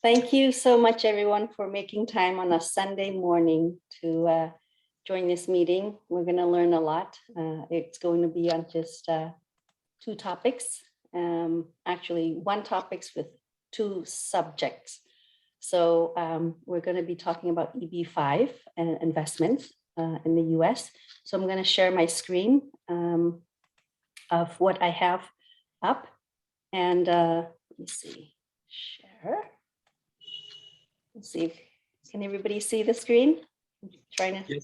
Thank you so much, everyone, for making time on a Sunday morning to join this meeting. We're going to learn a lot. It's going to be on just two topics, actually one topics with two subjects. So we're going to be talking about Eb5 and investments in the US. So I'm going to share my screen of what I have up. And let me see, share. Let's see, can everybody see the screen? I'm trying to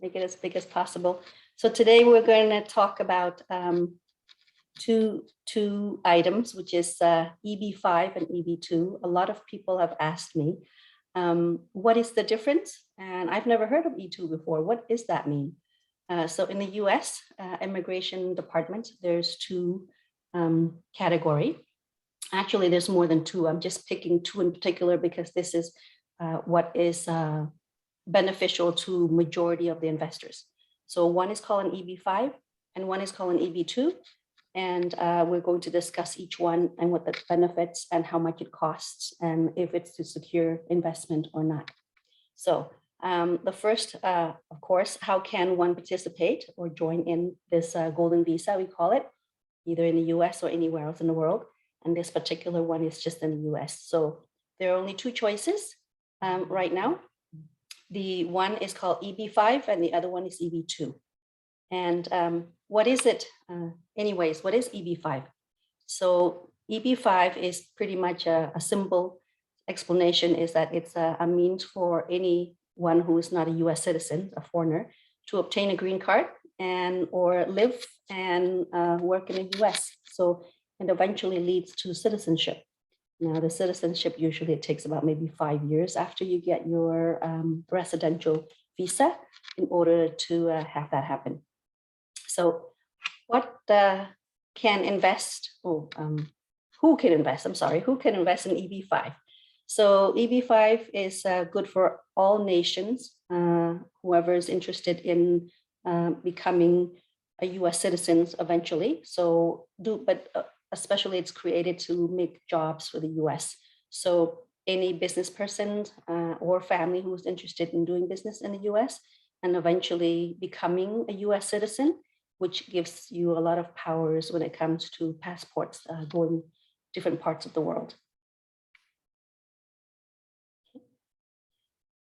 make it as big as possible. So today we're going to talk about two items, which is Eb5 and Eb2. A lot of people have asked me, what is the difference? And I've never heard of E2 before. What does that mean? So in the US immigration department, there's two categories. Actually, there's more than two. I'm just picking two in particular because this is what is beneficial to majority of the investors. So one is called an Eb5 and one is called an Eb2. And we're going to discuss each one and what the benefits and how much it costs and if it's to secure investment or not. So the first, of course, how can one participate or join in this golden visa, we call it, either in the US or anywhere else in the world. And this particular one is just in the US. So there are only two choices right now. The one is called Eb5 and the other one is Eb2. And what is it? Anyways, what is Eb5? So Eb5 is pretty much a simple explanation is that it's a means for anyone who is not a US citizen, a foreigner, to obtain a green card and or live and work in the US. So and eventually leads to citizenship. Now, the citizenship, usually it takes about maybe 5 years after you get your residential visa in order to have that happen. So what can invest, who can invest, who can invest in Eb5? So Eb5 is good for all nations, whoever is interested in becoming a US citizen eventually. So especially it's created to make jobs for the US. So any business person or family who's interested in doing business in the US and eventually becoming a US citizen, which gives you a lot of powers when it comes to passports going different parts of the world.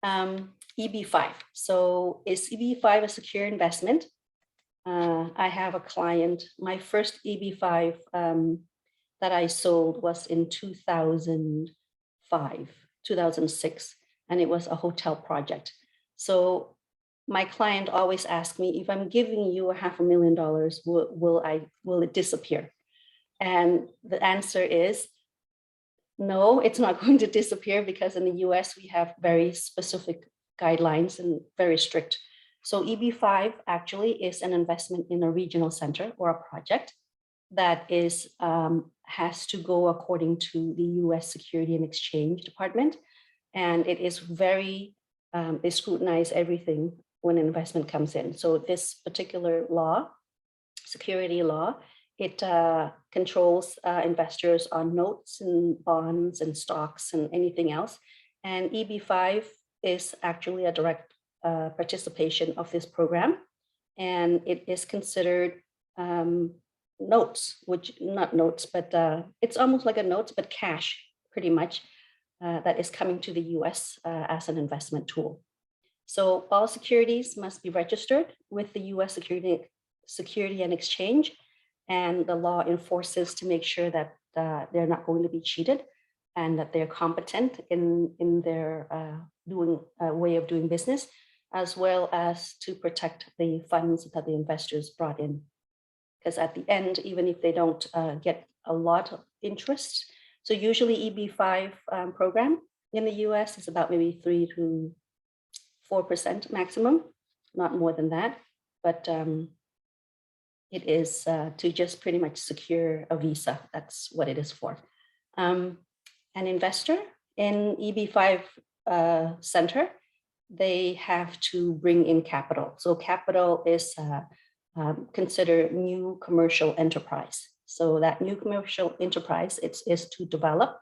Eb5. So is Eb5 a secure investment? I have a client, my first Eb5 that I sold was in 2005, 2006, and it was a hotel project. So my client always asks me, if I'm giving you $500,000, will it disappear? And the answer is, no, it's not going to disappear because in the US, we have very specific guidelines and very strict. So Eb5 actually is an investment in a regional center or a project that is has to go according to the US Security and Exchange Department. And it is very, they scrutinize everything when an investment comes in. So this particular law, security law, it controls investors on notes and bonds and stocks and anything else. And Eb5 is actually a direct participation of this program, and it is considered notes, which not notes, but it's almost like a notes, but cash pretty much that is coming to the US as an investment tool. So all securities must be registered with the US Security and Exchange, and the law enforces to make sure that they're not going to be cheated and that they're competent in their way of doing business, as well as to protect the funds that the investors brought in. Because at the end, even if they don't get a lot of interest, so usually Eb5 program in the US is about maybe 3 to 4% maximum, not more than that. But it is to just pretty much secure a visa. That's what it is for. An investor in Eb5 center, they have to bring in capital. So capital is considered new commercial enterprise. So that new commercial enterprise is to develop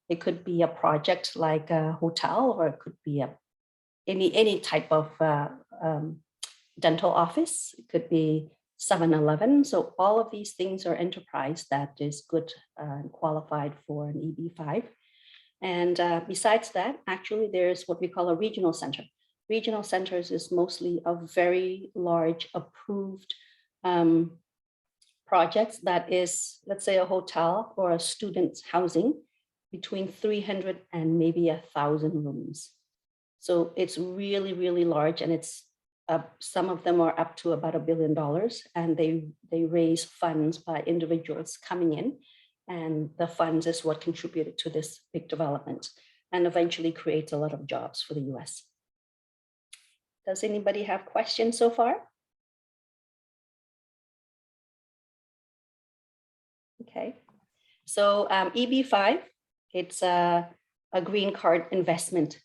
It could be a project like a hotel, or it could be any type of dental office. It could be 7-Eleven. So all of these things are enterprise that is good and qualified for an EB5. And besides that, actually, there's what we call a regional center. Regional centers is mostly a very large approved projects that is, let's say, a hotel or a student's housing between 300 and maybe 1,000 rooms. So it's really, really large, and it's some of them are up to about $1 billion, and they raise funds by individuals coming in, and the funds is what contributed to this big development and eventually creates a lot of jobs for the US. Does anybody have questions so far? Okay, so EB5, it's a green card investment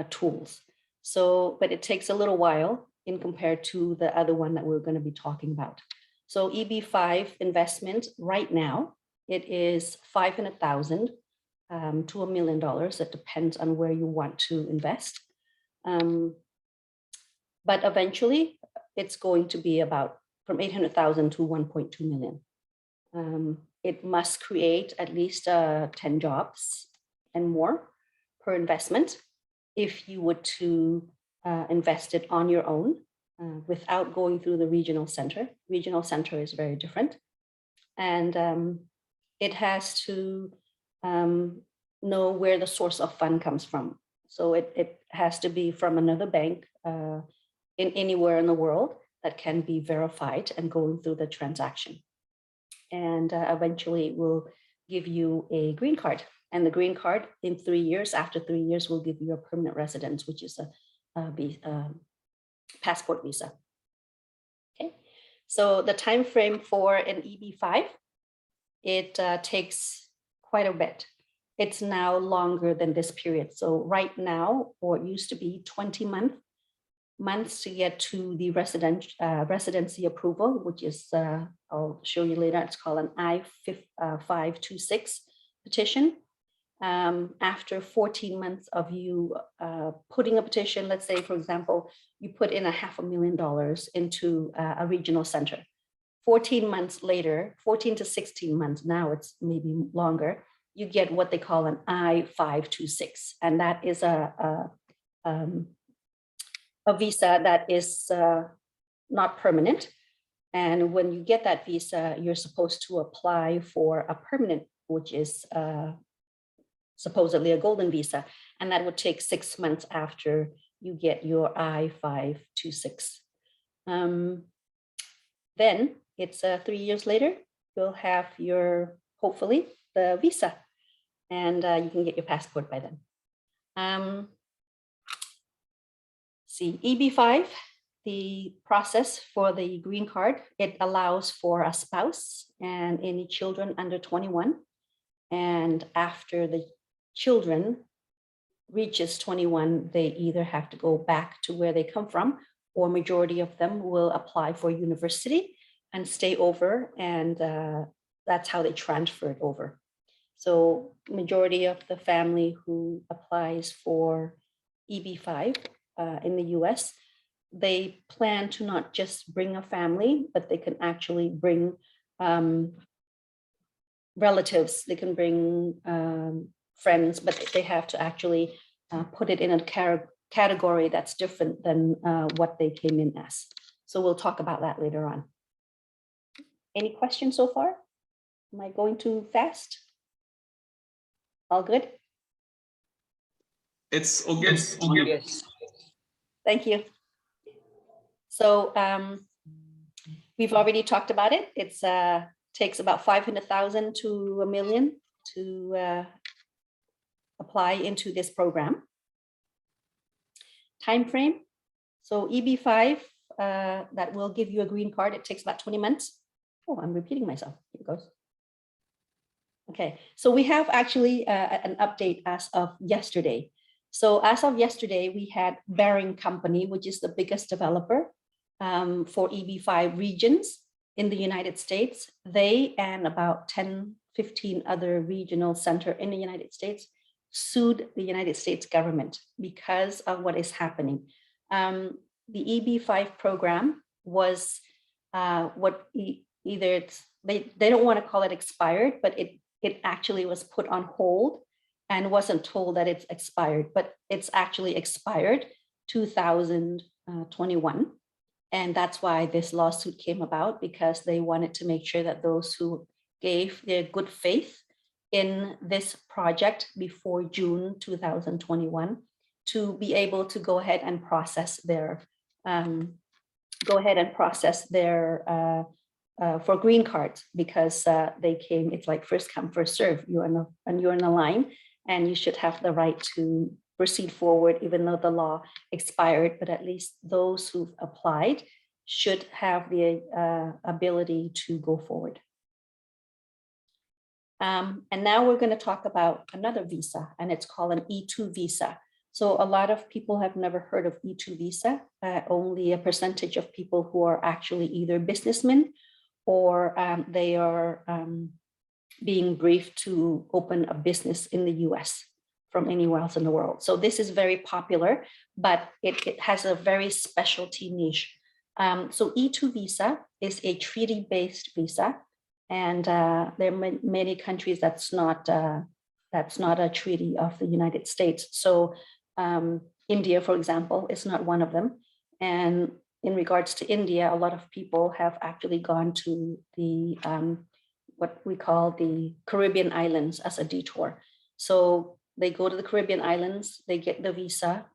tools. So, but it takes a little while in compared to the other one that we're going to be talking about. So EB5 investment right now, it is $500,000 to $1 million. It depends on where you want to invest. But eventually it's going to be about from 800,000 to 1.2 million. It must create at least 10 jobs and more per investment if you were to invest it on your own without going through the regional center. Regional center is very different. And it has to know where the source of fund comes from. So it has to be from another bank in anywhere in the world that can be verified and going through the transaction. And eventually it will give you a green card. And the green card in 3 years, after 3 years, will give you a permanent residence, which is a passport visa. Okay, so the time frame for an EB5, it takes quite a bit. It's now longer than this period. So right now, or it used to be 20 months to get to the residency approval, which is, I'll show you later, it's called an I-526 petition. After 14 months of you putting a petition, let's say, for example, you put in $500,000 into a regional center. 14 months later, 14 to 16 months, now it's maybe longer, you get what they call an I-526. And that is a visa that is not permanent. And when you get that visa, you're supposed to apply for a permanent, which is supposedly a golden visa. And that would take 6 months after you get your I-526. Then it's 3 years later, you'll have your, hopefully, the visa, and you can get your passport by then. See, EB5, the process for the green card, it allows for a spouse and any children under 21. And after the children reaches 21, they either have to go back to where they come from, or majority of them will apply for university and stay over, and that's how they transfer it over. So majority of the family who applies for EB5 in the US, they plan to not just bring a family, but they can actually bring relatives, they can bring friends, but they have to actually put it in a category that's different than what they came in as. So we'll talk about that later on. Any questions so far? Am I going too fast? All good? It's all good. Yes. Thank you. So we've already talked about it. It's takes about 500,000 to $1 million to apply into this program. Time frame. So EB5 that will give you a green card. It takes about 20 months. Oh, I'm repeating myself. Here it goes. Okay, so we have actually an update as of yesterday. So as of yesterday, we had Baring Company, which is the biggest developer for EB5 regions in the United States. They and about 10 15 other regional centers in the United States sued the United States government because of what is happening. The EB5 program was either they don't want to call it expired, but it actually was put on hold and wasn't told that it's expired, but it's actually expired 2021. And that's why this lawsuit came about, because they wanted to make sure that those who gave their good faith in this project before June 2021 to be able to go ahead and process their for green cards, because they came, it's like first come, first serve. You're in the line, and you should have the right to proceed forward, even though the law expired. But at least those who've applied should have the ability to go forward. And now we're going to talk about another visa, and it's called an E2 visa. So a lot of people have never heard of E2 visa. Only a percentage of people who are actually either businessmen or they are being briefed to open a business in the US from anywhere else in the world. So this is very popular, but it has a very specialty niche. So E2 visa is a treaty-based visa, and there are many countries that's not a treaty of the United States. So India, for example, is not one of them. And in regards to India, a lot of people have actually gone to the what we call the Caribbean islands as a detour. So they go to the Caribbean islands, they get the visa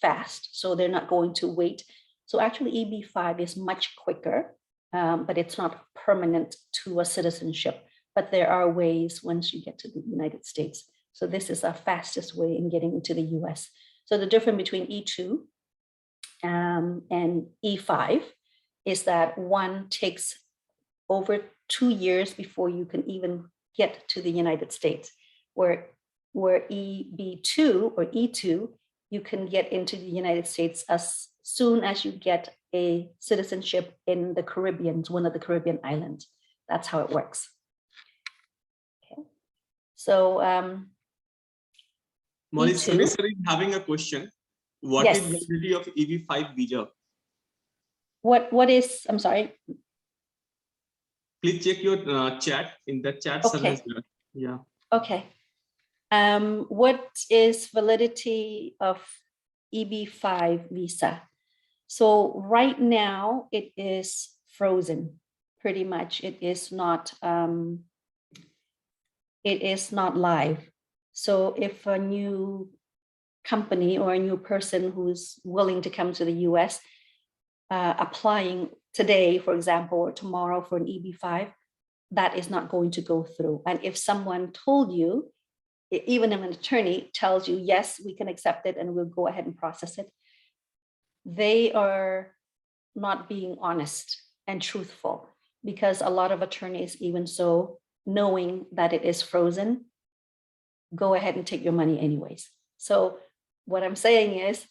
fast, so they're not going to wait. So actually EB5 is much quicker, but it's not permanent to a citizenship. But there are ways once you get to the United States. So this is the fastest way in getting into the US. So the difference between E2 and E5 is that one takes over 2 years before you can even get to the United States, where EB2 or E2, you can get into the United States as soon as you get a citizenship in the Caribbean, one of the Caribbean islands. That's how it works. Okay. So Molly, sorry, having a question. What is the validity of EB5 visa? What is, I'm sorry. Please check your chat in the chat. Okay. Yeah. Okay. What is validity of EB5 visa? So right now it is frozen, pretty much. It is not live. So if a new company or a new person who's willing to come to the US applying today, for example, or tomorrow for an EB5, that is not going to go through. And if someone told you, even if an attorney tells you, yes, we can accept it and we'll go ahead and process it, they are not being honest and truthful, because a lot of attorneys, even so, knowing that it is frozen, go ahead and take your money anyways. So what I'm saying is,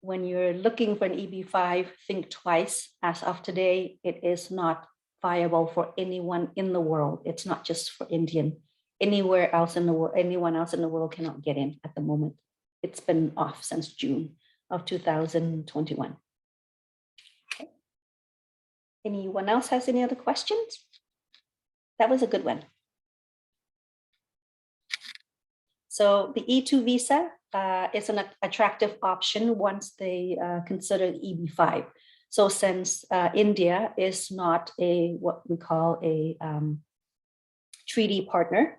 when you're looking for an EB5, think twice. As of today, it is not viable for anyone in the world. It's not just for Indian. Anywhere else in the world, anyone else in the world cannot get in at the moment. It's been off since June of 2021. Okay. Anyone else has any other questions? That was a good one. So the E2 visa is an attractive option once they consider the EB5. So since India is not what we call a treaty partner,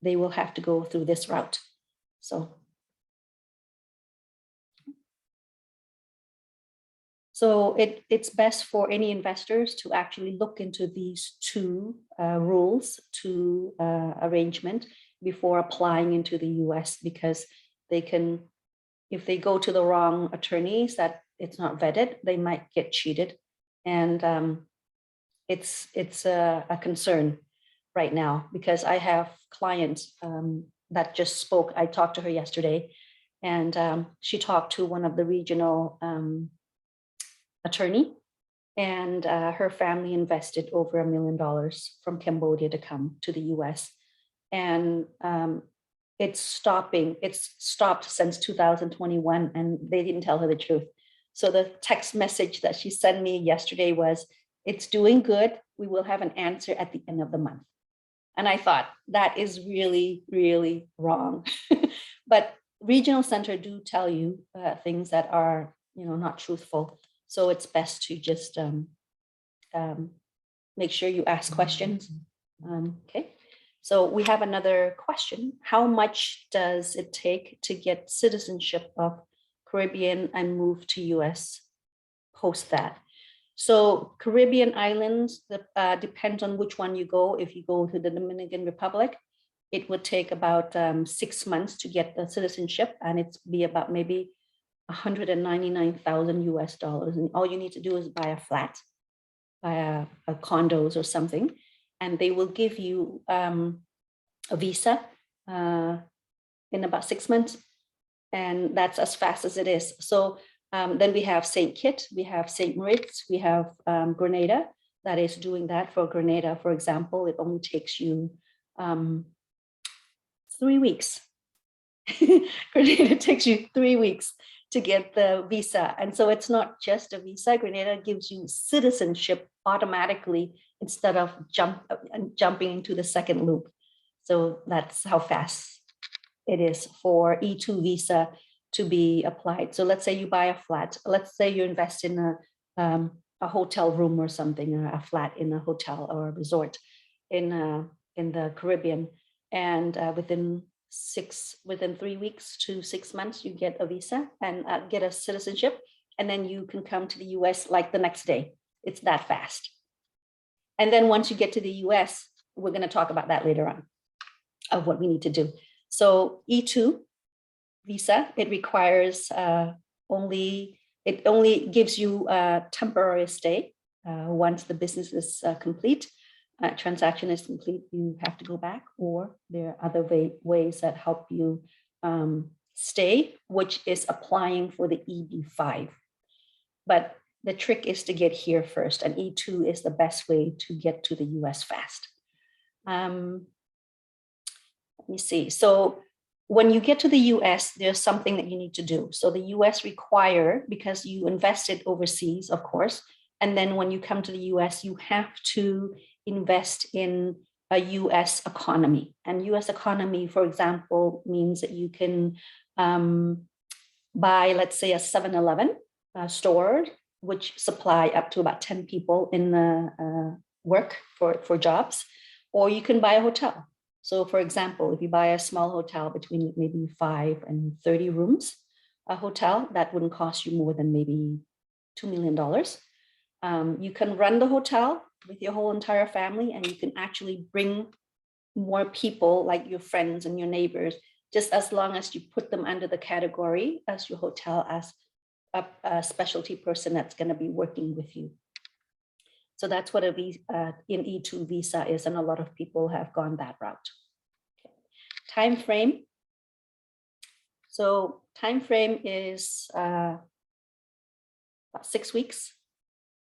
they will have to go through this route. So it's best for any investors to actually look into these two rules to arrangement before applying into the US, because they can, if they go to the wrong attorneys that it's not vetted, they might get cheated. And it's a concern right now, because I have clients that just spoke. I talked to her yesterday, and she talked to one of the regional attorney, and her family invested over $1 million from Cambodia to come to the US. And it's stopped since 2021, and they didn't tell her the truth. So the text message that she sent me yesterday was, "It's doing good. We will have an answer at the end of the month." And I thought that is really, really wrong. But regional center do tell you things that are, not truthful. So it's best to just make sure you ask questions. Okay. So we have another question. How much does it take to get citizenship of Caribbean and move to US post that? So Caribbean islands, depends on which one you go. If you go to the Dominican Republic, it would take about 6 months to get the citizenship, and it's be about maybe $199,000 US. And all you need to do is buy a flat, buy a condos or something, and they will give you a visa in about 6 months. And that's as fast as it is. So then we have St. Kitts, we have St. Moritz, we have Grenada that is doing that. For Grenada, for example, it only takes you 3 weeks. Grenada takes you 3 weeks to get the visa. And so it's not just a visa. Grenada gives you citizenship automatically instead of jumping into the second loop. So that's how fast it is for E2 visa to be applied. So let's say you buy a flat. Let's say you invest in a hotel room or something, a flat in a hotel or a resort in the Caribbean, and within 3 weeks to 6 months, you get a visa and get a citizenship, and then you can come to the US like the next day. It's that fast. And then once you get to the US, we're going to talk about that later on, of what we need to do. So E2 visa, it requires it only gives you a temporary stay. Once the business is complete, transaction is complete, you have to go back, or there are other ways that help you stay, which is applying for the Eb5. But the trick is to get here first, and E2 is the best way to get to the US fast. Let me see. So when you get to the US, there's something that you need to do. So the US require, because you invested overseas, of course, and then when you come to the US, you have to invest in a US economy. And US economy, for example, means that you can buy, let's say, a 7-Eleven store, which supply up to about 10 people in the work for jobs, or you can buy a hotel. So for example, if you buy a small hotel between maybe 5 and 30 rooms, a hotel that wouldn't cost you more than maybe $2 million. You can run the hotel with your whole entire family, and you can actually bring more people, like your friends and your neighbors, just as long as you put them under the category as your hotel, as a specialty person that's going to be working with you. So that's what an E2 visa is, and a lot of people have gone that route. Okay. Time frame. So time frame is about 6 weeks.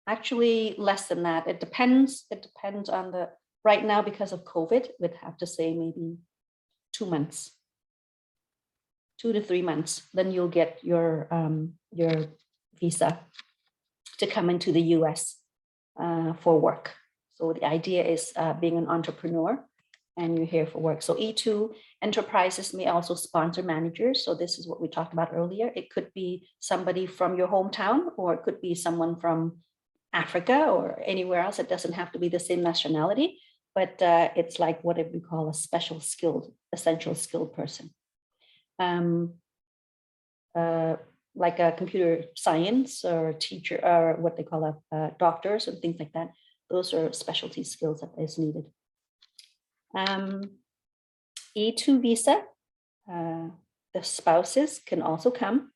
Actually, less than that. It depends. It depends on the, right now, because of COVID, we'd have to say maybe 2 months, 2 to 3 months. Then you'll get your visa to come into the US for work. So the idea is being an entrepreneur, and you're here for work. So E2 enterprises may also sponsor managers. So this is what we talked about earlier. It could be somebody from your hometown, or it could be someone from Africa or anywhere else. It doesn't have to be the same nationality, but it's like what we call a special skilled, essential skilled person. Like a computer science or a teacher, or what they call doctors and things like that. Those are specialty skills that is needed. E2 visa, the spouses can also come,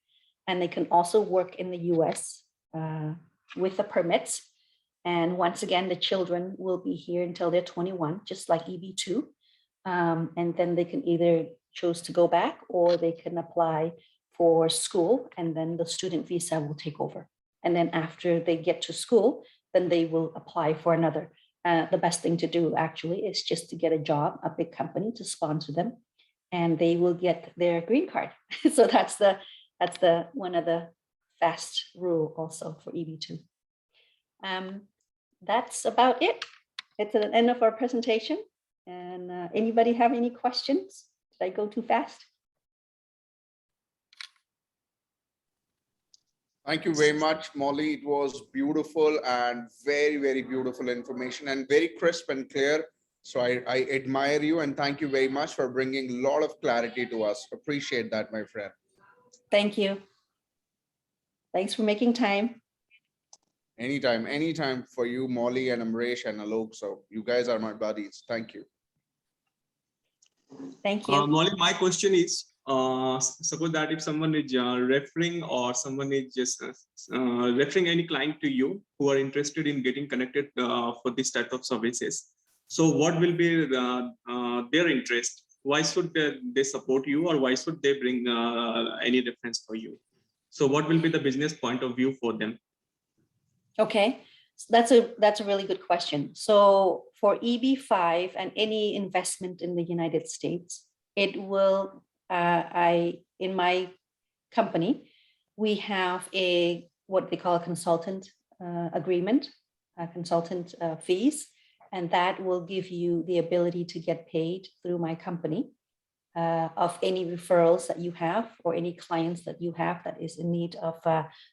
and they can also work in the US with the permits. And once again, the children will be here until they're 21, just like EB2. And then they can either choose to go back, or they can apply for school, and then the student visa will take over. And then after they get to school, then they will apply for another. The best thing to do actually is just to get a job, a big company to sponsor them, and they will get their green card. So that's one of the fast rule also for EB2. That's about it. It's at the end of our presentation. And anybody have any questions? Did I go too fast? Thank you very much, Molly. It was beautiful and very, very beautiful information and very crisp and clear. So I admire you and thank you very much for bringing a lot of clarity to us. Appreciate that, my friend. Thank you. Thanks for making time. Anytime for you, Molly and Amresh and Alok. So you guys are my buddies. Thank you. Thank you. Molly, my question is, suppose that if someone is referring or someone is just referring any client to you who are interested in getting connected for this type of services. So what will be their interest? Why should they support you, or why should they bring any reference for you? So what will be the business point of view for them? Okay, so that's a really good question. So for EB5 and any investment in the United States, it will, in my company, we have what they call a consultant agreement, consultant fees, and that will give you the ability to get paid through my company of any referrals that you have or any clients that you have that is in need of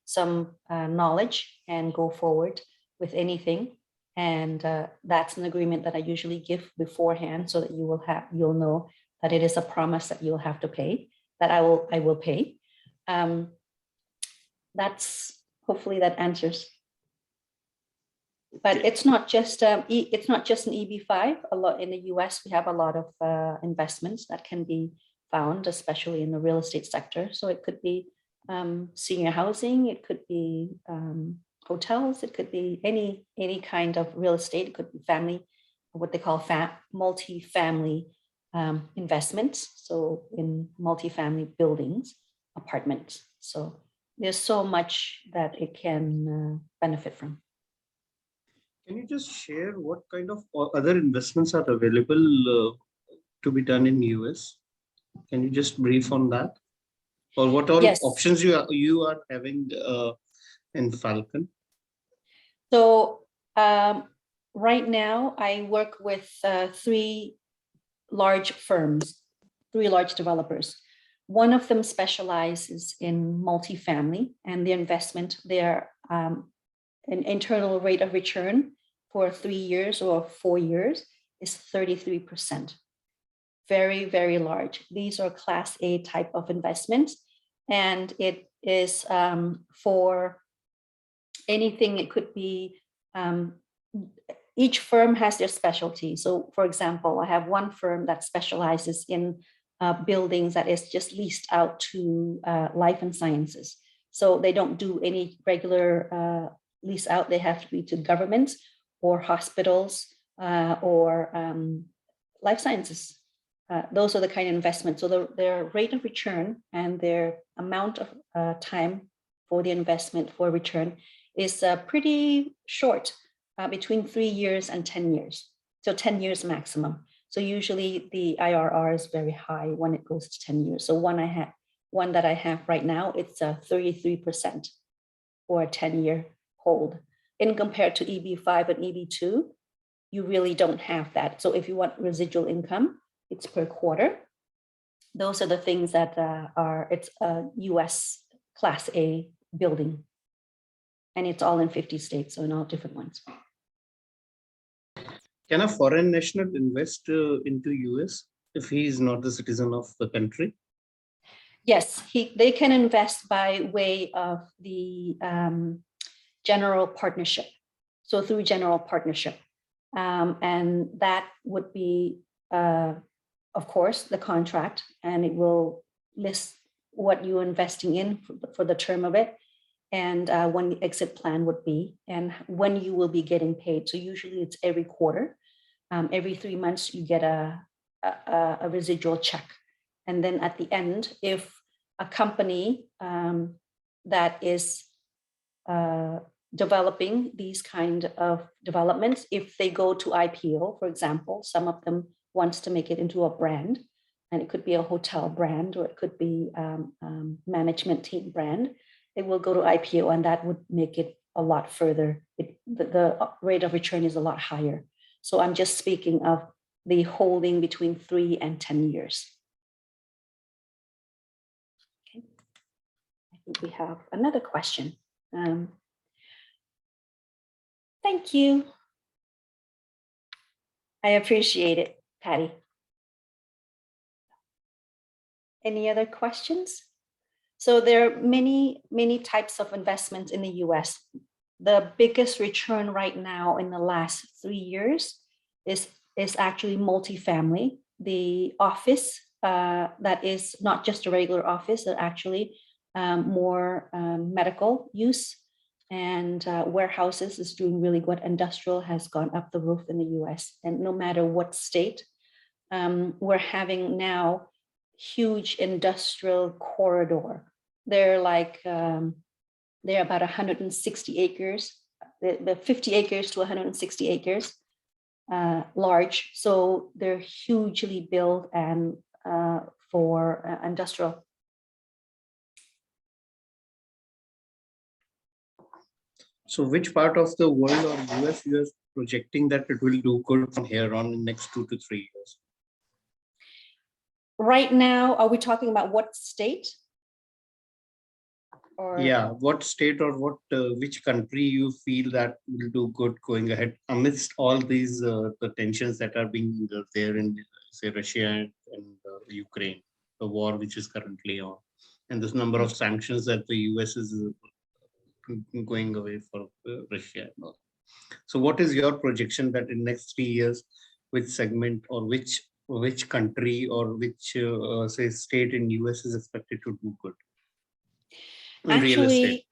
some knowledge and go forward with anything. And that's an agreement that I usually give beforehand so that you'll know that it is a promise that you'll have to pay, that I will pay. That's hopefully that answers. But it's not just an EB5. A lot in the US, we have a lot of investments that can be found, especially in the real estate sector. So it could be senior housing, it could be hotels, it could be any kind of real estate. It could be family, what they call multi-family investments. So in multi-family buildings, apartments. So there's so much that it can benefit from. Can you just share what kind of other investments are available to be done in US? Can you just brief on that? Or what all options you are having in Falcon? So right now I work with three large firms, three large developers. One of them specializes in multifamily, and the investment there, an internal rate of return for 3 years or 4 years is 33%. Very, very large. These are Class A type of investments, and it is for anything. It could be, each firm has their specialty. So for example, I have one firm that specializes in buildings that is just leased out to life and sciences. So they don't do any regular lease out. They have to be to governments or hospitals or life sciences. Those are the kind of investments. So their rate of return and their amount of time for the investment for return is pretty short, between 3 years and 10 years. So 10 years maximum. So usually the IRR is very high when it goes to 10 years. So one that I have right now, it's 33% for a 10-year hold. In compared to EB5 and EB2, you really don't have that. So if you want residual income, it's per quarter. Those are the things that it's a US Class A building. And it's all in 50 states, so in all different ones. Can a foreign national invest into US if he is not a citizen of the country? Yes, they can invest by way of the general partnership. So through general partnership. And that would be, of course, the contract, and it will list what you're investing in for the term of it, and when the exit plan would be, and when you will be getting paid. So usually it's every quarter. Every 3 months you get a residual check. And then at the end, if a company that is developing these kind of developments. If they go to IPO, for example, some of them wants to make it into a brand, and it could be a hotel brand, or it could be management team brand. It will go to IPO, and that would make it a lot further. The rate of return is a lot higher. So I'm just speaking of the holding between 3 and 10 years. Okay. I think we have another question. Thank you. I appreciate it, Patty. Any other questions? So there are many types of investments in the US. The biggest return right now in the last 3 years is actually multifamily. The office that is not just a regular office, but actually more medical use, and warehouses is doing really good. Industrial has gone up the roof in the US, and no matter what state, we're having now huge industrial corridor. They're like, they're about 160 acres, the 50 acres to 160 acres large. So they're hugely built and for industrial. So which part of the world or US you are projecting that it will do good from here on in next 2 to 3 years? Right now, are we talking about what state? Or yeah, what state or what which country you feel that will do good going ahead amidst all these the tensions that are being there in, say, Russia and Ukraine, the war which is currently on, and this number of sanctions that the US is going away for Russia and all. So what is your projection that in next 3 years, which segment or which country or which say state in US is expected to do good? actually,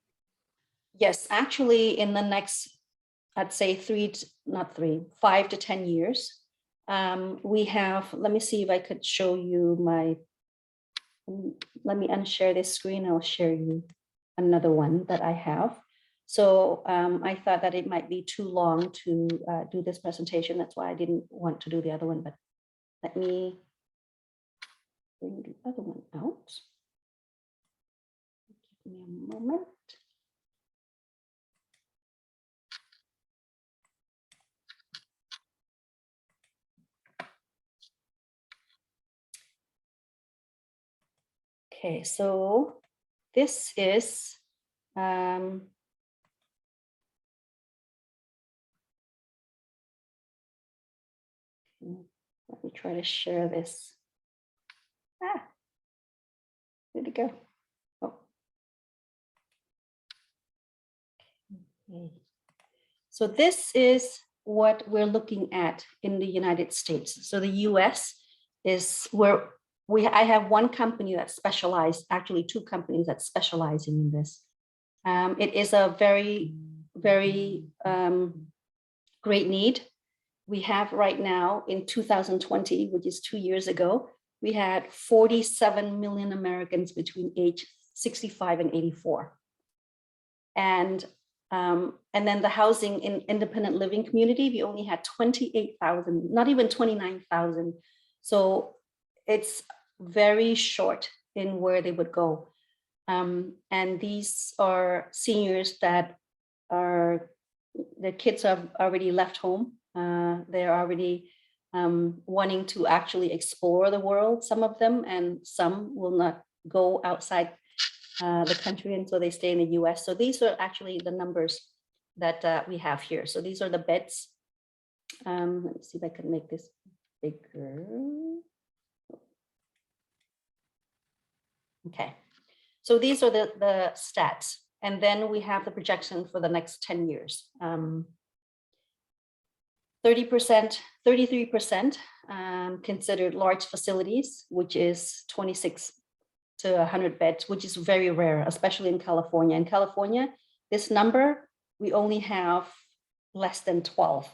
yes, actually in the next, I'd say 5 to 10 years, we have, let me see if I could show you my, let me unshare this screen. I'll share you another one that I have. So I thought that it might be too long to do this presentation. That's why I didn't want to do the other one, but let me bring the other one out. Give me a moment. Okay, so this is let me try to share this. Where'd it go? Oh. Okay. So this is what we're looking at in the United States. So the US is where I have one company that specialized, actually 2 companies that specializing in this. It is a very, very great need. We have right now in 2020, which is 2 years ago, we had 47 million Americans between age 65 and 84. And then the housing in independent living community, we only had 28,000, not even 29,000. So it's very short in where they would go. And these are seniors that are, their kids have already left home. They're already wanting to actually explore the world, some of them, and some will not go outside the country, and so they stay in the US. So these are actually the numbers that we have here. So these are the beds. Let me see if I can make this bigger. Okay, so these are the stats. And then we have the projection for the next 10 years. 30%, 33% considered large facilities, which is 26 to 100 beds, which is very rare, especially in California. In California, this number, we only have less than 12,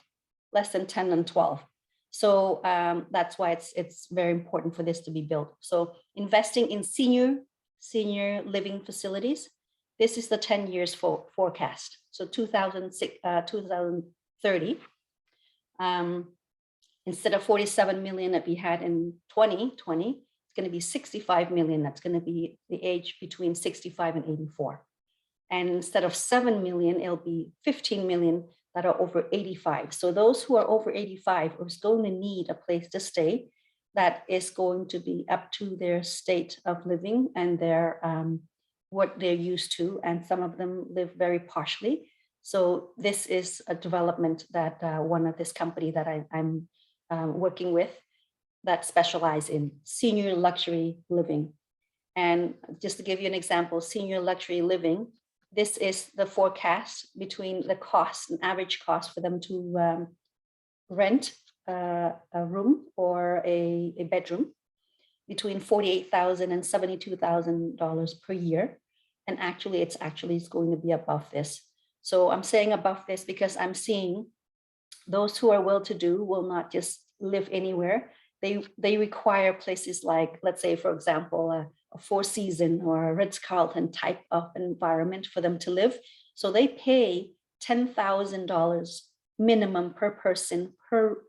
less than 10 and 12. So that's why it's very important for this to be built. So investing in senior living facilities, this is the 10 years forecast. So 2030, instead of 47 million that we had in 2020, it's going to be 65 million. That's going to be the age between 65 and 84. And instead of 7 million, it'll be 15 million that are over 85. So those who are over 85 are going to need a place to stay that is going to be up to their state of living and their what they're used to. And some of them live very partially. So this is a development that one of this company that I'm working with that specialize in senior luxury living. And just to give you an example, senior luxury living, this is the forecast between the cost and average cost for them to rent a room or a bedroom between $48,000 and $72,000 per year. And actually, it's going to be above this. So I'm saying above this because I'm seeing those who are well-to-do will not just live anywhere. They require places like, let's say, for example, a Four Seasons or a Ritz-Carlton type of environment for them to live. So they pay $10,000 minimum per person per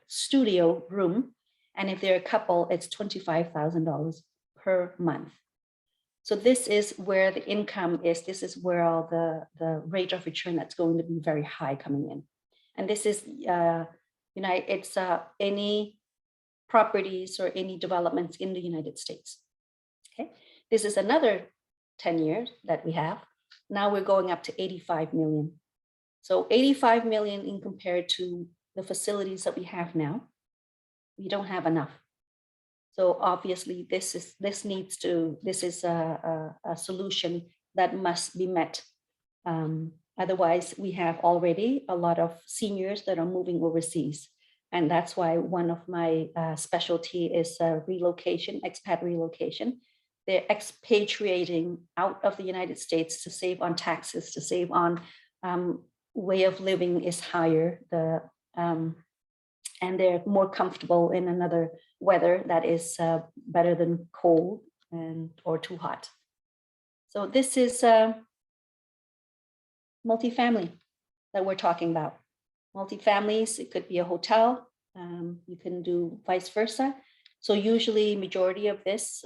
studio room. And if they're a couple, it's $25,000 per month. So this is where the income is. This is where all the rate of return that's going to be very high coming in. And this is, it's any properties or any developments in the United States. Okay, this is another 10 years that we have. Now we're going up to 85 million. So 85 million in compared to the facilities that we have now, we don't have enough. So obviously this is a solution that must be met. Otherwise, we have already a lot of seniors that are moving overseas. And that's why one of my specialty is relocation, expat relocation. They're expatriating out of the United States to save on taxes, to save on way of living is higher. And they're more comfortable in another weather that is better than cold or too hot. So this is multifamily that we're talking about. Multifamilies, it could be a hotel. You can do vice versa. So usually majority of this,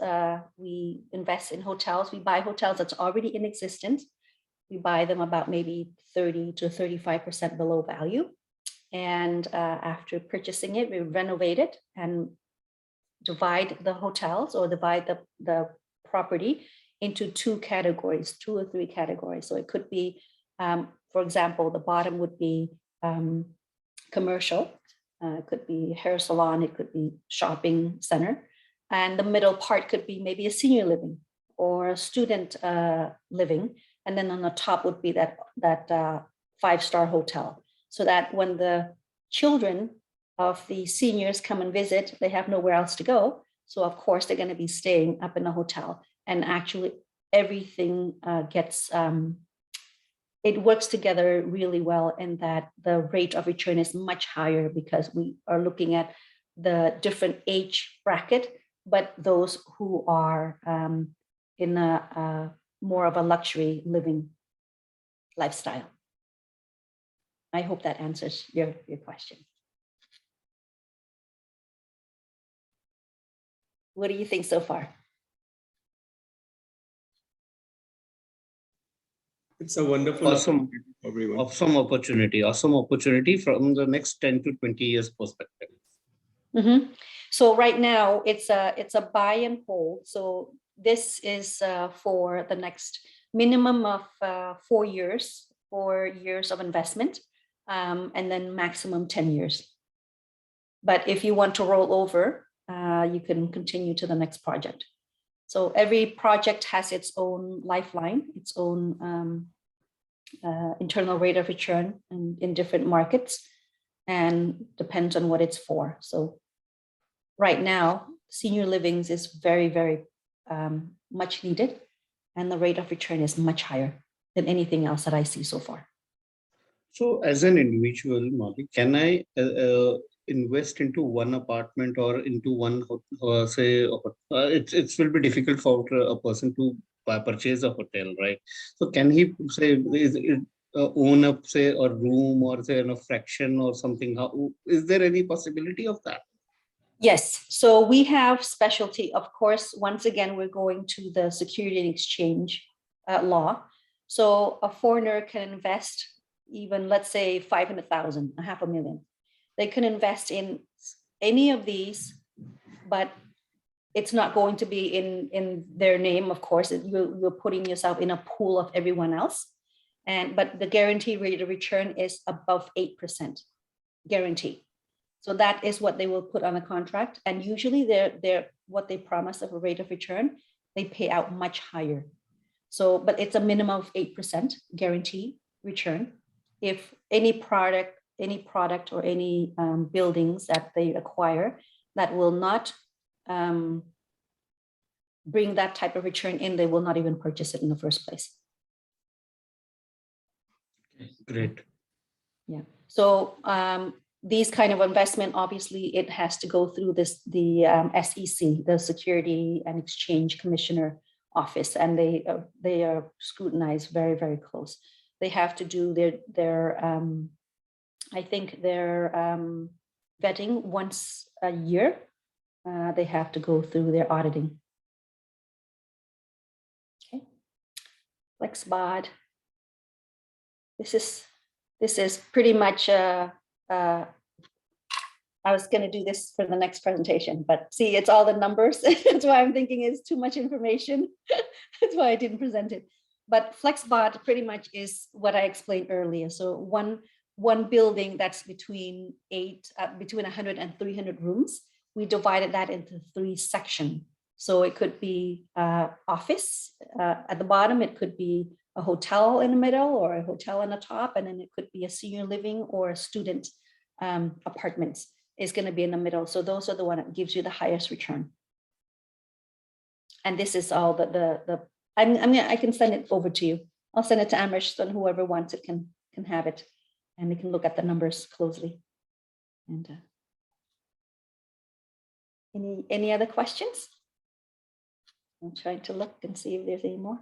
we invest in hotels. We buy hotels that's already in existence. We buy them about maybe 30 to 35% below value. And after purchasing it, we renovate it and divide the hotels or divide the property into two or three categories. So it could be, for example, the bottom would be commercial. It could be hair salon, it could be shopping center. And the middle part could be maybe a senior living or a student living. And then on the top would be that 5-star hotel. So that when the children of the seniors come and visit, they have nowhere else to go. So of course, they're going to be staying up in the hotel. And actually everything it works together really well in that the rate of return is much higher because we are looking at the different age bracket, but those who are in a more of a luxury living lifestyle. I hope that answers your question. What do you think so far? It's a wonderful Awesome. everyone. Awesome opportunity from the next 10 to 20 years perspective. Mm-hmm. So right now it's a buy and hold. So this is for the next minimum of 4 years of investment, and then maximum 10 years. But if you want to roll over, you can continue to the next project. So every project has its own lifeline, its own internal rate of return in different markets, and depends on what it's for. So right now, senior livings is very, very much needed, and the rate of return is much higher than anything else that I see so far. So as an individual, Molly, can I invest into one apartment or into one, it will be difficult for a person to purchase a hotel, right? So can he say, own up, say, a room or say a fraction or something? How is there any possibility of that? Yes, so we have specialty, of course. Once again, we're going to the Security and Exchange law. So a foreigner can invest even, let's say, 500,000, $500,000. They can invest in any of these, but it's not going to be in their name, of course. You're putting yourself in a pool of everyone else. But the guaranteed rate of return is above 8% guarantee. So that is what they will put on a contract. And usually they're what they promise of a rate of return, they pay out much higher. So, but it's a minimum of 8% guarantee return. If any product or any buildings that they acquire that will not bring that type of return in, they will not even purchase it in the first place. Great. Yeah. So these kind of investment, obviously, it has to go through the SEC, the Security and Exchange Commissioner Office, and they are scrutinized very, very close. They have to do their I think their vetting once a year. They have to go through their auditing. Okay. FlexBot. This is pretty much I was going to do this for the next presentation, but see, it's all the numbers. That's why I'm thinking it's too much information. That's why I didn't present it. But FlexBot pretty much is what I explained earlier. So one building that's between 100 and 300 rooms, we divided that into 3 sections. So it could be office at the bottom, it could be a hotel in the middle or a hotel on the top, and then it could be a senior living or a student apartments is going to be in the middle. So those are the one that gives you the highest return. And this is all I can send it over to you. I'll send it to Amrish, and whoever wants it can have it, and they can look at the numbers closely. And any other questions? I'm trying to look and see if there's any more.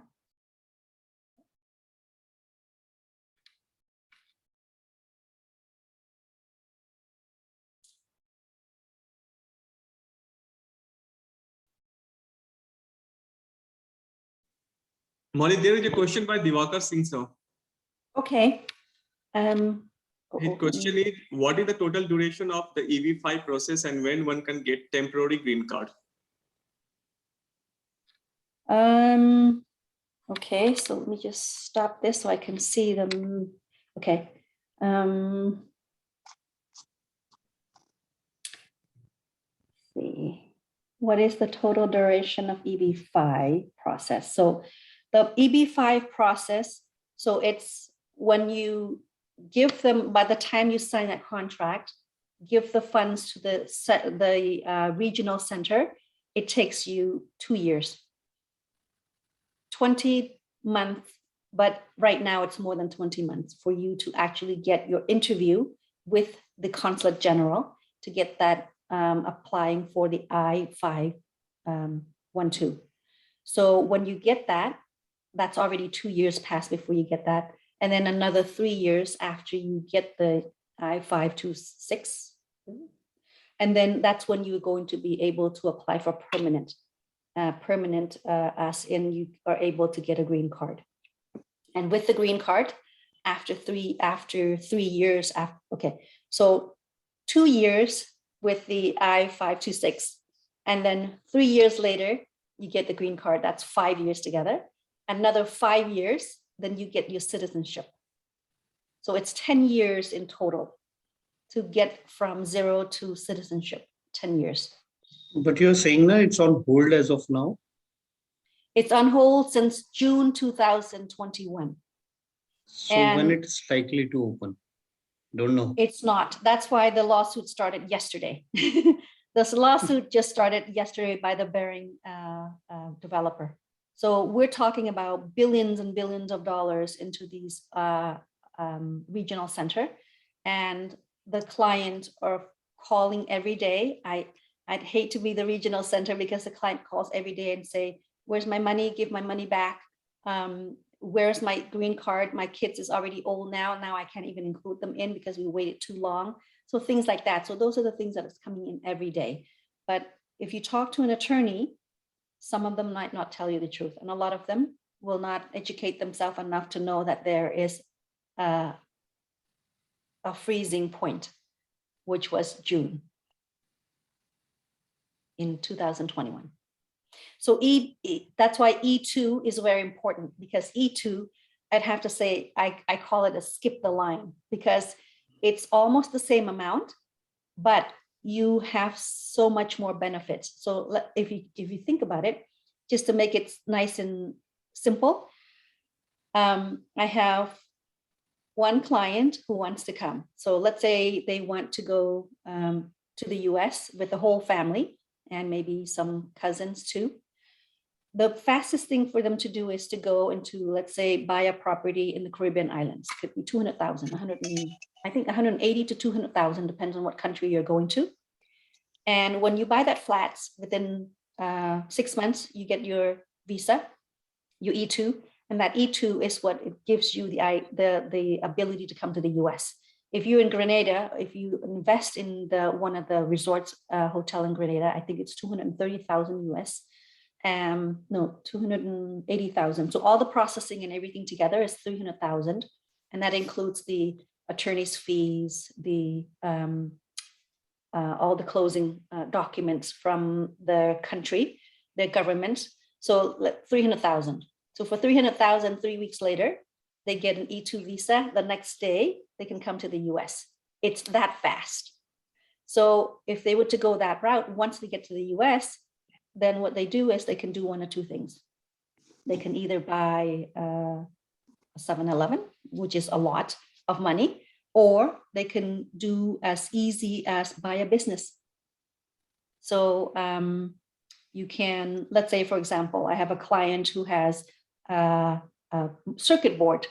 Molly, there is a question by Diwakar Singh, sir. Okay. His question is, what is the total duration of the EB5 process and when one can get temporary green card? Okay, so let me just stop this so I can see them. Okay. See, what is the total duration of EB5 process? So the EB5 process, so it's when you give them, by the time you sign that contract, give the funds to the regional center, it takes you 2 years. 20 months, but right now it's more than 20 months for you to actually get your interview with the consulate general to get that applying for the I-512. So when you get that, that's already 2 years past before you get that. And then another 3 years after you get the I-526. And then that's when you're going to be able to apply for permanent, as in you are able to get a green card. And with the green card, after 3 years, okay, so 2 years with the I-526, and then 3 years later, you get the green card. That's 5 years together. Another 5 years, then you get your citizenship. So it's 10 years in total to get from 0 to citizenship, 10 years. But you're saying that it's on hold as of now? It's on hold since June 2021. So And when it's likely to open? Don't know. It's not. That's why the lawsuit started yesterday. This lawsuit just started yesterday by the Bering developer. So we're talking about billions and billions of dollars into these regional center, and the client are calling every day. I'd hate to be the regional center because the client calls every day and say, "Where's my money? Give my money back. where's my green card? My kids is already old now. Now I can't even include them in because we waited too long. So things like that. So those are the things that is coming in every day. But if you talk to an attorney, some of them might not tell you the truth. And a lot of them will not educate themselves enough to know that there is a freezing point, which was June in 2021. So that's why E2 is very important, because E2, I'd have to say, I call it a skip the line, because it's almost the same amount, but you have so much more benefits. So if you think about it, just to make it nice and simple, I have one client who wants to come. So let's say they want to go to the US with the whole family and maybe some cousins too. The fastest thing for them to do is to go into, let's say, buy a property in the Caribbean islands. Could be 200,000, I think 180 to 200,000, depends on what country you're going to. And when you buy that flats, within 6 months, you get your visa, your E2, and that E2 is what it gives you the ability to come to the US. If you're in Grenada, if you invest in one of the resorts hotel in Grenada, I think it's 230,000 US. No, 280,000. So all the processing and everything together is 300,000. And that includes the attorney's fees, all the closing documents from the country, the government. So 300,000. So for 300,000, 3 weeks later, they get an E2 visa. The next day, they can come to the US. It's that fast. So if they were to go that route, once they get to the US, then what they do is they can do one or two things. They can either buy a 7-Eleven, which is a lot of money, or they can do as easy as buy a business. So you can, let's say, for example, I have a client who has a circuit board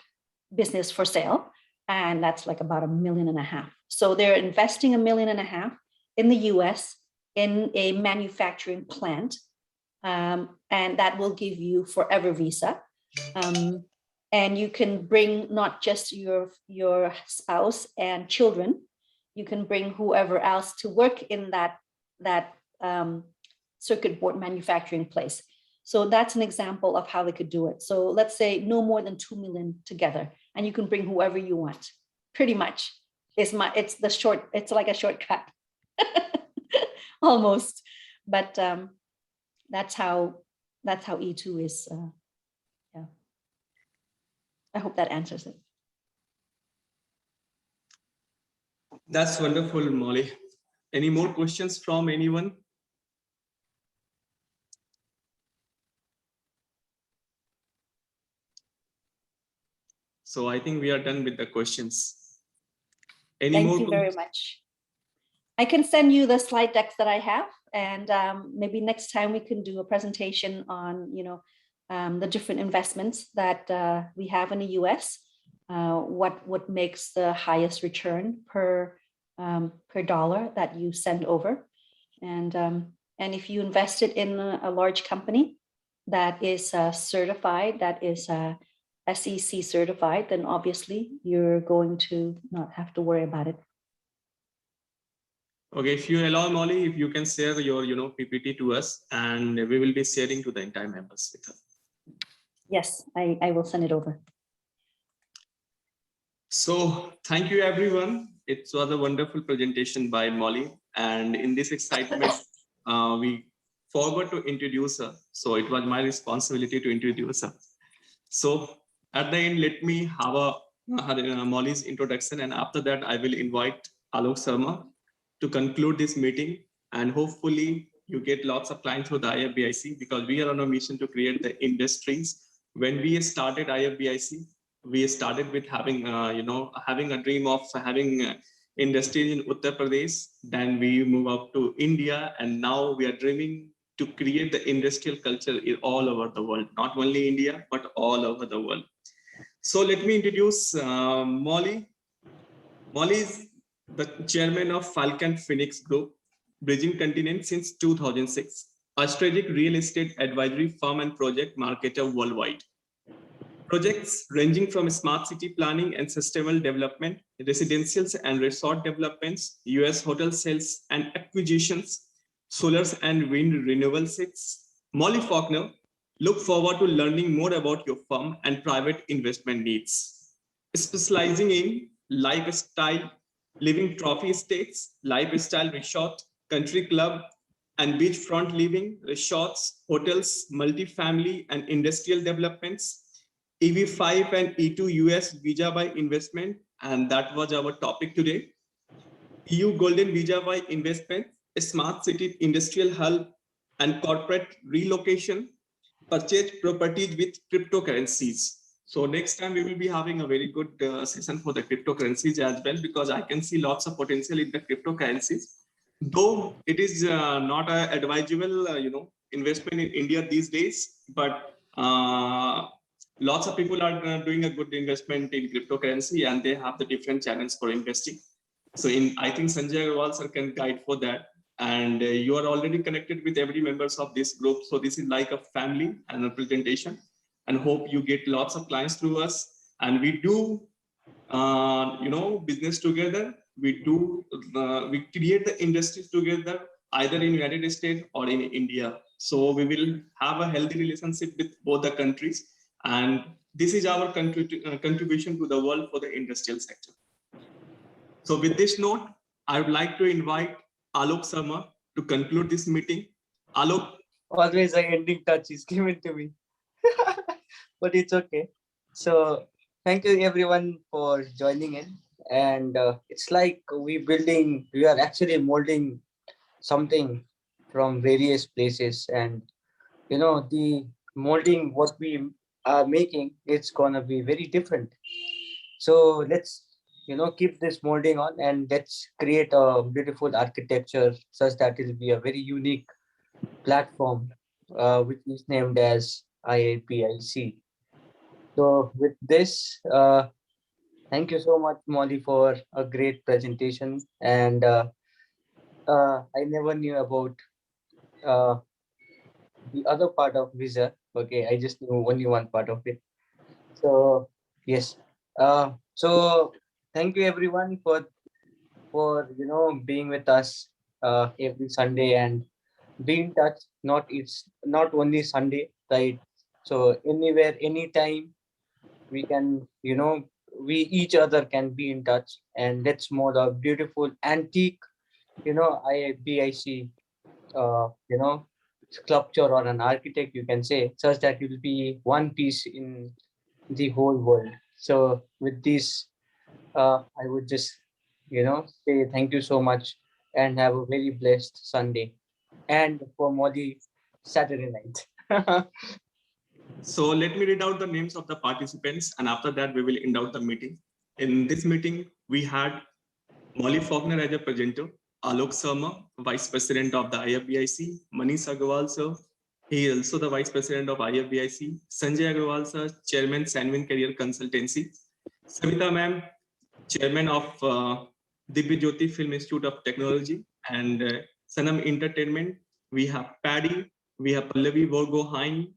business for sale, and that's like about $1.5 million. So they're investing $1.5 million in the US in a manufacturing plant, and that will give you forever visa. And you can bring not just your spouse and children, you can bring whoever else to work in that circuit board manufacturing place. So that's an example of how they could do it. So let's say no more than 2 million together, and you can bring whoever you want. Pretty much, it's like a shortcut. Almost, but that's how E2 is. Yeah, I hope that answers it. That's wonderful, Molly. Any more questions from anyone? So I think we are done with the questions. Thank you very much. I can send you the slide decks that I have, and maybe next time we can do a presentation on, the different investments that we have in the US, what makes the highest return per dollar that you send over, and if you invested in a large company that is certified, that is SEC certified, then obviously you're going to not have to worry about it. Okay, if you allow, Molly, if you can share your PPT to us, and we will be sharing to the entire members with us. Yes, I will send it over. So thank you, everyone. It was a wonderful presentation by Molly, and in this excitement, we forgot to introduce her. So it was my responsibility to introduce her. So at the end, let me have Molly's introduction, and after that, I will invite Alok Sharma to conclude this meeting, and hopefully you get lots of clients through the IFBIC, because we are on a mission to create the industries. When we started IFBIC, we started with having a dream of having industries in Uttar Pradesh. Then we move up to India, and now we are dreaming to create the industrial culture all over the world, not only India, but all over the world. So let me introduce Molly. Molly is the chairman of Faulkner Phoenix Group, bridging continent since 2006, a strategic real estate advisory firm and project marketer worldwide. Projects ranging from smart city planning and sustainable development, residentials and resort developments, US hotel sales and acquisitions, solars and wind renewable sets. Molly Faulkner, look forward to learning more about your firm and private investment needs. Specializing in lifestyle, living trophy estates, lifestyle resort, country club, and beachfront living, resorts, hotels, multifamily and industrial developments, EB5 and E2 US visa by investment, and that was our topic today. EU Golden Visa by investment, a smart city industrial hub and corporate relocation, purchase properties with cryptocurrencies. So next time we will be having a very good session for the cryptocurrencies as well, because I can see lots of potential in the cryptocurrencies. Though it is not a advisable, investment in India these days, but lots of people are doing a good investment in cryptocurrency, and they have the different channels for investing. So I think Sanjay Agarwal sir can guide for that. And you are already connected with every members of this group. So this is like a family and a presentation, and hope you get lots of clients through us. And we do, business together. We create the industries together, either in United States or in India. So we will have a healthy relationship with both the countries. And this is our contribution to the world for the industrial sector. So with this note, I would like to invite Alok Sharma to conclude this meeting. Alok. Always an ending touch is given to me, but it's okay. So thank you everyone for joining in. And it's like we are actually molding something from various places. And, the molding what we are making, it's gonna be very different. So let's keep this molding on, and let's create a beautiful architecture such that it will be a very unique platform, which is named as IAPIC. So with this, thank you so much, Molly, for a great presentation. And I never knew about the other part of visa. Okay, I just knew only one part of it. So yes. So thank you everyone for being with us every Sunday and be in touch. It's not only Sunday, right? So anywhere, anytime we can, we each other can be in touch, and let's mold a beautiful antique, IBIC, sculpture or an architect, you can say, such that it will be one piece in the whole world. So with this, I would just, say thank you so much and have a very blessed Sunday. And for Molly, Saturday night. So let me read out the names of the participants, and after that we will end out the meeting. In this meeting, we had Molly Faulkner as a presenter, Alok Sharma, Vice President of the IFBIC, Manish Agarwal sir, he is also the Vice President of IFBIC, Sanjay Agarwal sir, Chairman Sanwin Career Consultancy, Savita ma'am, Chairman of Divya Jyoti Film Institute of Technology, and Sanam Entertainment. We have Paddy, we have Pallavi Vorgohain,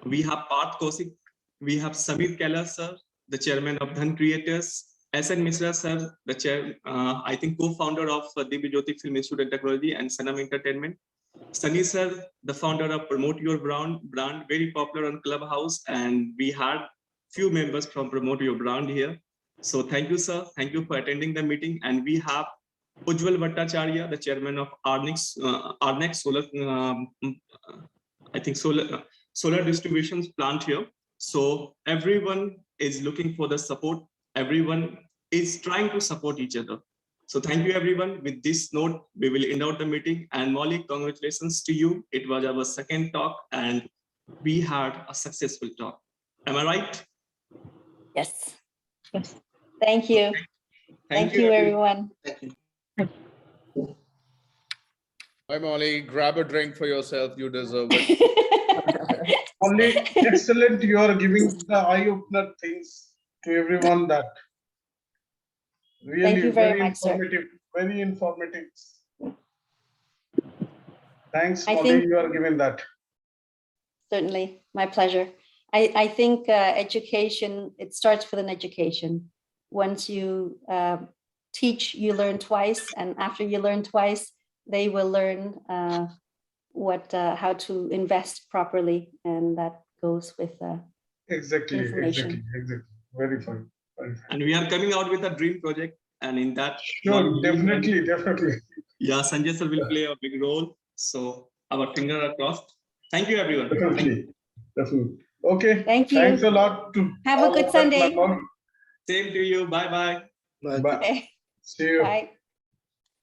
we have Parth Kosik, we have Samir Kela sir, the Chairman of Dhan Creators, SN Mishra sir, the chair, I think co-founder of Divya Jyoti Film Institute of Technology and Sanam Entertainment. Sunny sir, the founder of Promote Your Brand, very popular on Clubhouse, and we had few members from Promote Your Brand here. So thank you, sir. Thank you for attending the meeting. And we have Ujjwal Bhattacharya, the chairman of Arnex Solar, I think solar distributions plant here. So everyone is looking for the support. Everyone is trying to support each other. So thank you, everyone. With this note, we will end out the meeting. And Molly, congratulations to you. It was our second talk, and we had a successful talk. Am I right? Yes. Thank you. Thank you, everyone. Hi, Molly. Grab a drink for yourself. You deserve it. Only excellent. You are giving the eye-opener things to everyone. That really Thank you very much, informative. sir. Very informative. Thanks, I Molly. think- You are giving that. Certainly. My pleasure. I think education, it starts with an education. Once you teach, you learn twice, and after you learn twice, they will learn how to invest properly, and that goes with Exactly. information. Very fine. Very fine. And we are coming out with a dream project, and in that, Sure, definitely. yeah, Sanjay sir will play a big role. So our fingers are crossed. Thank you, everyone. Definitely. Okay. Thank you. Thanks a lot. Have a good Sunday. Same to you. Bye bye. Bye. Okay. See you. Bye.